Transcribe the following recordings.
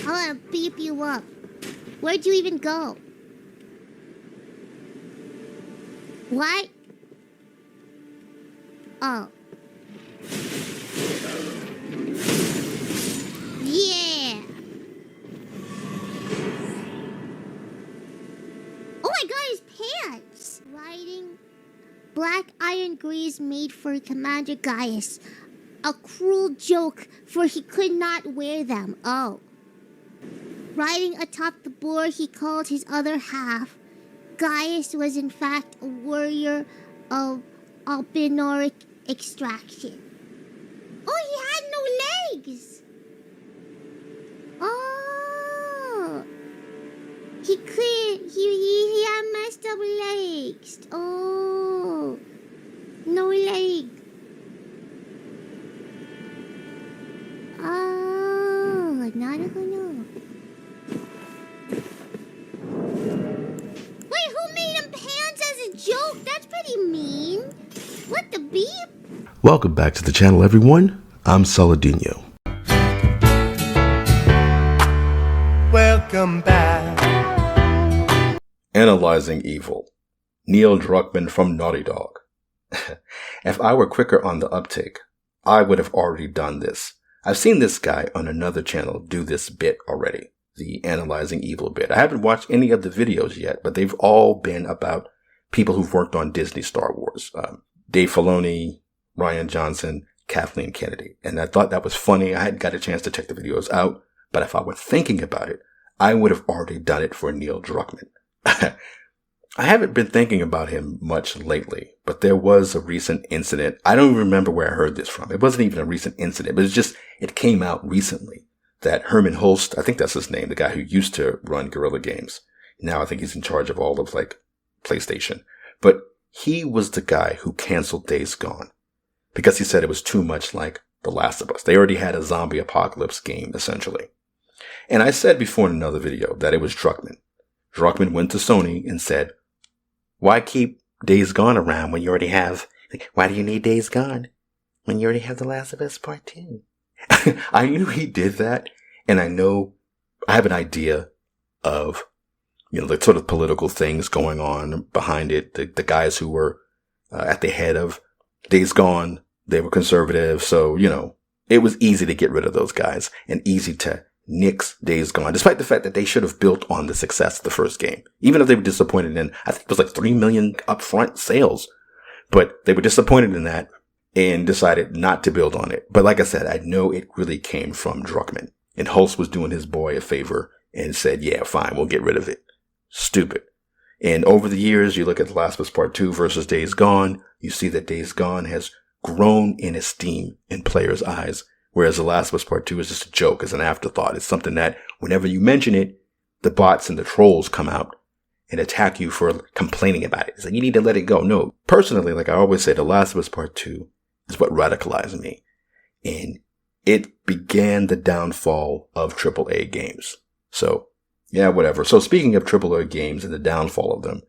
I want to beep you up. Where'd you even go? What? Oh. Yeah. Oh, I got his pants. Riding black iron grease made for Commander Gaius. A cruel joke, for he could not wear them. Oh. Riding atop the boar he called his other half. Gaius was in fact a warrior of albinoric extraction. Oh, he had no legs! Oh! He had messed up legs. Oh! No leg. Oh, 나르구나. Wait, who made him pants as a joke? That's pretty mean. What the beep? Welcome back to the channel, everyone. I'm Saladino. Welcome back. Analyzing Evil. Neil Druckmann from Naughty Dog. If I were quicker on the uptake, I would have already done this. I've seen this guy on another channel do this bit already, the Analyzing Evil bit. I haven't watched any of the videos yet, but they've all been about people who've worked on Disney Star Wars. Dave Filoni, Rian Johnson, Kathleen Kennedy. And I thought that was funny. I hadn't got a chance to check the videos out, but if I were thinking about it, I would have already done it for Neil Druckmann. I haven't been thinking about him much lately, but there was a recent incident. I don't remember where I heard this from. It wasn't even a recent incident, but it came out recently that Herman Holst, I think that's his name, the guy who used to run Guerrilla Games. Now I think he's in charge of all of PlayStation. But he was the guy who canceled Days Gone because he said it was too much like The Last of Us. They already had a zombie apocalypse game, essentially. And I said before in another video that it was Druckmann. Druckmann went to Sony and said, why keep Days Gone around when you already have, why do you need Days Gone when you already have The Last of Us Part 2? I knew he did that, and I have an idea of, the sort of political things going on behind it. The guys who were at the head of Days Gone, they were conservative, so, it was easy to get rid of those guys and easy to nix Days Gone, despite the fact that they should have built on the success of the first game. Even if they were disappointed in, I think it was like 3 million upfront sales, but they were disappointed in that and decided not to build on it. But like I said, I know it really came from Druckmann, and Holst was doing his boy a favor and said, yeah, fine, we'll get rid of it. Stupid. And over the years, you look at The Last of Us Part 2 versus Days Gone, you see that Days Gone has grown in esteem in players' eyes. Whereas The Last of Us Part 2 is just a joke, it's an afterthought. It's something that whenever you mention it, the bots and the trolls come out and attack you for complaining about it. It's like, you need to let it go. No, personally, like I always say, The Last of Us Part 2 is what radicalized me. And it began the downfall of AAA games. So, yeah, whatever. So speaking of AAA games and the downfall of them,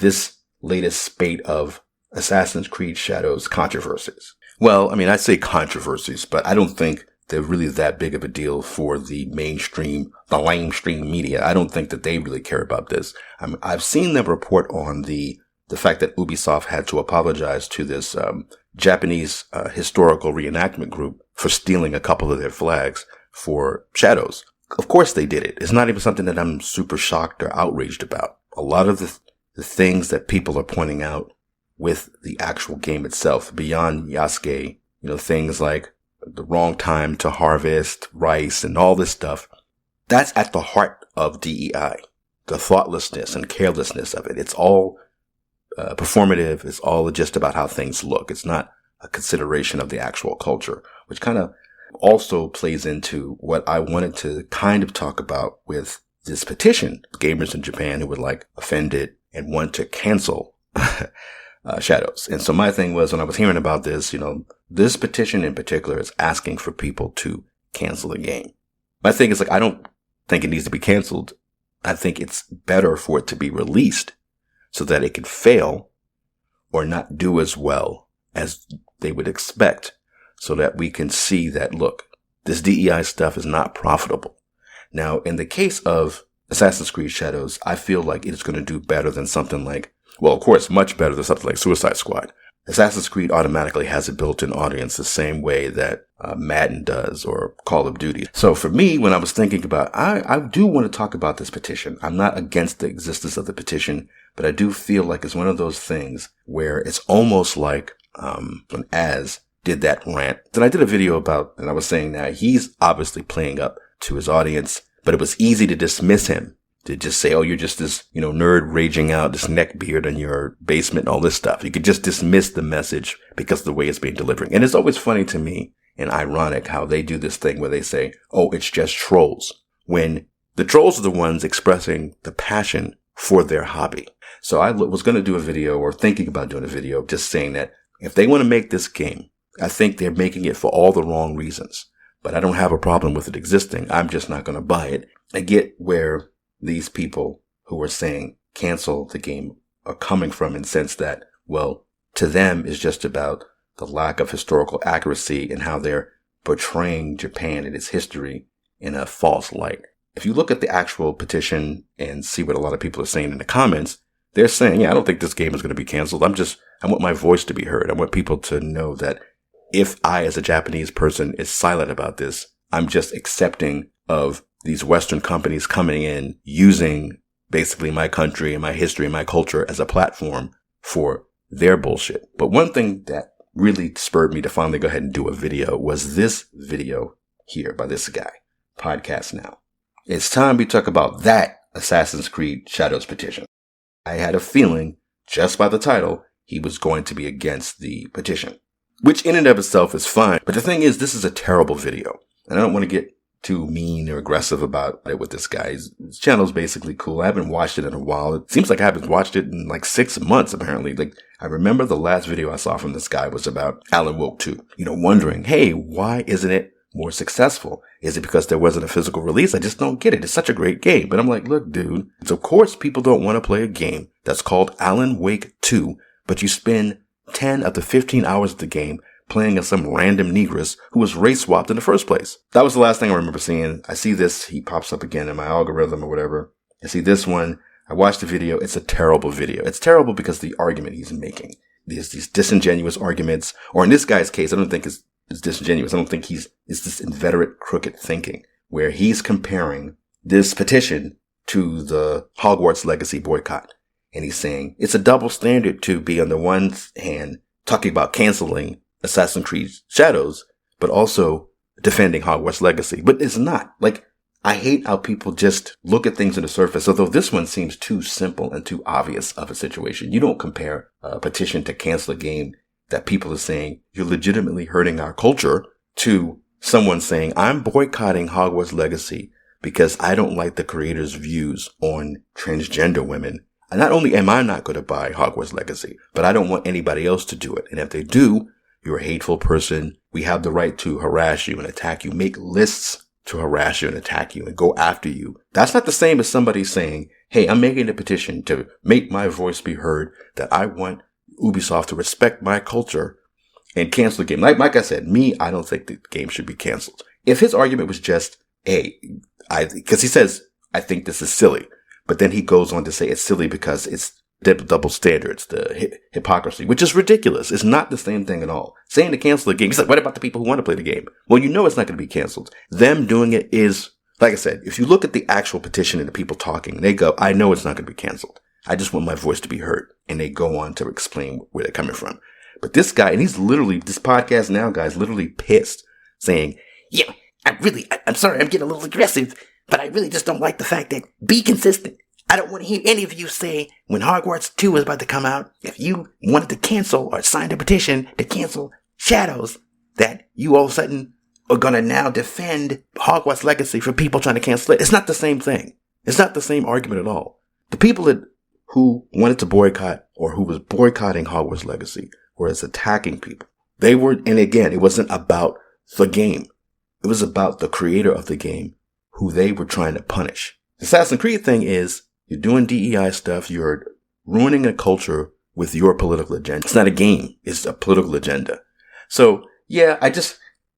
this latest spate of Assassin's Creed Shadows controversies. Well, I say controversies, but I don't think they're really that big of a deal for the mainstream media. I don't think that they really care about this. I've seen them report on the fact that Ubisoft had to apologize to this Japanese historical reenactment group for stealing a couple of their flags for Shadows. Of course they did it. It's not even something that I'm super shocked or outraged about. A lot of the things that people are pointing out with the actual game itself, beyond Yasuke, things like the wrong time to harvest rice and all this stuff, that's at the heart of DEI. The thoughtlessness and carelessness of it. It's all performative. It's all just about how things look. It's not a consideration of the actual culture, which kind of also plays into what I wanted to kind of talk about with this petition. Gamers in Japan who were offended and want to cancel Shadows. And so my thing was, when I was hearing about this, this petition in particular is asking for people to cancel the game. My thing is I don't think it needs to be canceled. I think it's better for it to be released so that it can fail or not do as well as they would expect, so that we can see that, look, this DEI stuff is not profitable. Now, in the case of Assassin's Creed Shadows, I feel like it's going to do better than something like, well, of course, much better than something like Suicide Squad. Assassin's Creed automatically has a built-in audience the same way that Madden does or Call of Duty. So for me, when I was thinking about, I do want to talk about this petition. I'm not against the existence of the petition, but I do feel like it's one of those things where it's almost like when Az did that rant that I did a video about, and I was saying that he's obviously playing up to his audience, but it was easy to dismiss him. To just say, oh, you're just this, nerd raging out, this neck beard in your basement and all this stuff. You could just dismiss the message because of the way it's being delivered. And it's always funny to me and ironic how they do this thing where they say, oh, it's just trolls, when the trolls are the ones expressing the passion for their hobby. So I was going to do a video, or thinking about doing a video, just saying that if they want to make this game, I think they're making it for all the wrong reasons. But I don't have a problem with it existing. I'm just not going to buy it. I get where these people who are saying cancel the game are coming from, in the sense that, well, to them it's just about the lack of historical accuracy and how they're portraying Japan and its history in a false light. If you look at the actual petition and see what a lot of people are saying in the comments, they're saying, yeah, I don't think this game is going to be canceled. I want my voice to be heard. I want people to know that if I, as a Japanese person, is silent about this, I'm just accepting of these Western companies coming in, using basically my country and my history and my culture as a platform for their bullshit. But one thing that really spurred me to finally go ahead and do a video was this video here by this guy, Podcast Now. It's time we talk about that Assassin's Creed Shadows petition. I had a feeling, just by the title, he was going to be against the petition, which in and of itself is fine. But the thing is, this is a terrible video, and I don't want to get too mean or aggressive about it with this guy. His channel's basically cool. I haven't watched it in a while. It seems like I haven't watched it in like 6 months, apparently. Like, I remember the last video I saw from this guy was about Alan Wake 2. Wondering, hey, why isn't it more successful? Is it because there wasn't a physical release? I just don't get it. It's such a great game. But I'm like, look, dude, it's of course people don't want to play a game that's called Alan Wake 2, but you spend 10 of the 15 hours of the game playing as some random negress who was race swapped in the first place. That was the last thing I remember seeing. I see this, he pops up again in my algorithm or whatever. I see this one. I watched the video. It's a terrible video. It's terrible because the argument he's making. There's these disingenuous arguments, or in this guy's case, I don't think it's disingenuous. I don't think it's this inveterate, crooked thinking where he's comparing this petition to the Hogwarts Legacy boycott. And he's saying it's a double standard to be, on the one hand, talking about canceling Assassin's Creed Shadows, but also defending Hogwarts Legacy. But it's not. Like, I hate how people just look at things on the surface, although this one seems too simple and too obvious of a situation. You don't compare a petition to cancel a game that people are saying you're legitimately hurting our culture to someone saying I'm boycotting Hogwarts Legacy because I don't like the creator's views on transgender women. And not only am I not going to buy Hogwarts Legacy, but I don't want anybody else to do it. And if they do, you're a hateful person. We have the right to harass you and attack you, make lists to harass you and attack you and go after you. That's not the same as somebody saying, hey, I'm making a petition to make my voice be heard, that I want Ubisoft to respect my culture and cancel the game. Like I said, I don't think the game should be canceled. If his argument was just, hey, because he says, I think this is silly, but then he goes on to say it's silly because it's double standards, the hypocrisy, which is ridiculous. It's not the same thing at all. Saying to cancel the game, he's like, what about the people who want to play the game? Well, it's not going to be canceled. Them doing it is, like I said, if you look at the actual petition and the people talking, they go, I know it's not going to be canceled. I just want my voice to be heard. And they go on to explain where they're coming from. But this guy, and this Podcast Now guy is literally pissed, saying, yeah, I'm sorry, I'm getting a little aggressive, but I really just don't like the fact that, be consistent. I don't want to hear any of you say, when Hogwarts 2 is about to come out, if you wanted to cancel or signed a petition to cancel Shadows, that you all of a sudden are going to now defend Hogwarts Legacy for people trying to cancel it. It's not the same thing. It's not the same argument at all. The people who wanted to boycott, or who was boycotting Hogwarts Legacy, whereas attacking people. They were, and again, it wasn't about the game. It was about the creator of the game, who they were trying to punish. The Assassin's Creed thing is, you're doing DEI stuff, you're ruining a culture with your political agenda. It's not a game, it's a political agenda. So, yeah,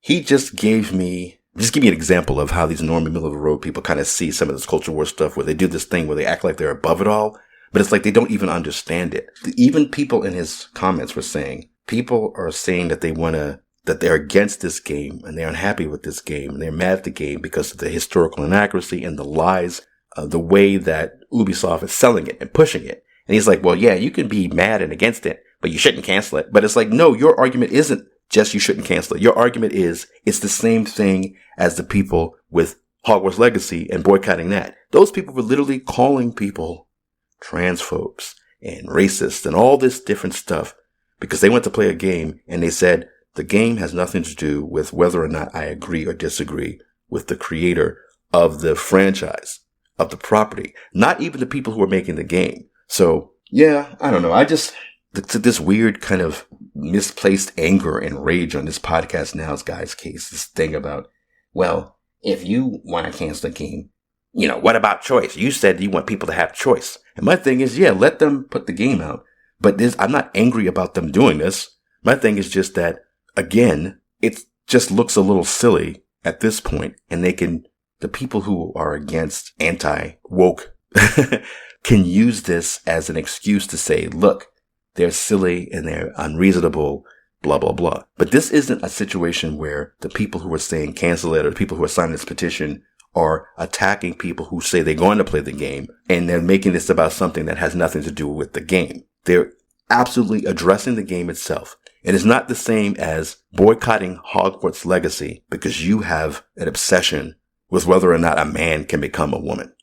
he just gave me Just give me an example of how these normie middle of the road people kind of see some of this culture war stuff where they do this thing where they act like they're above it all, but it's like they don't even understand it. Even people in his comments were saying, people are saying that that they're against this game and they're unhappy with this game and they're mad at the game because of the historical inaccuracy and the lies, the way that Ubisoft is selling it and pushing it. And he's like, well, yeah, you can be mad and against it, but you shouldn't cancel it. But it's like, no, your argument isn't just you shouldn't cancel it. Your argument is it's the same thing as the people with Hogwarts Legacy and boycotting that. Those people were literally calling people transphobes and racists and all this different stuff because they went to play a game and they said the game has nothing to do with whether or not I agree or disagree with the creator of the franchise, of the property, not even the people who are making the game. So, yeah, I don't know. This weird kind of misplaced anger and rage on this podcast now's guy's case. This thing about, well, if you want to cancel the game, what about choice? You said you want people to have choice. And my thing is, yeah, let them put the game out. But I'm not angry about them doing this. My thing is just that, again, it just looks a little silly at this point. And the people who are against anti-woke can use this as an excuse to say, look, they're silly and they're unreasonable, blah, blah, blah. But this isn't a situation where the people who are saying cancel it or the people who are signing this petition are attacking people who say they're going to play the game and they're making this about something that has nothing to do with the game. They're absolutely addressing the game itself. It is not the same as boycotting Hogwarts Legacy because you have an obsession with whether or not a man can become a woman.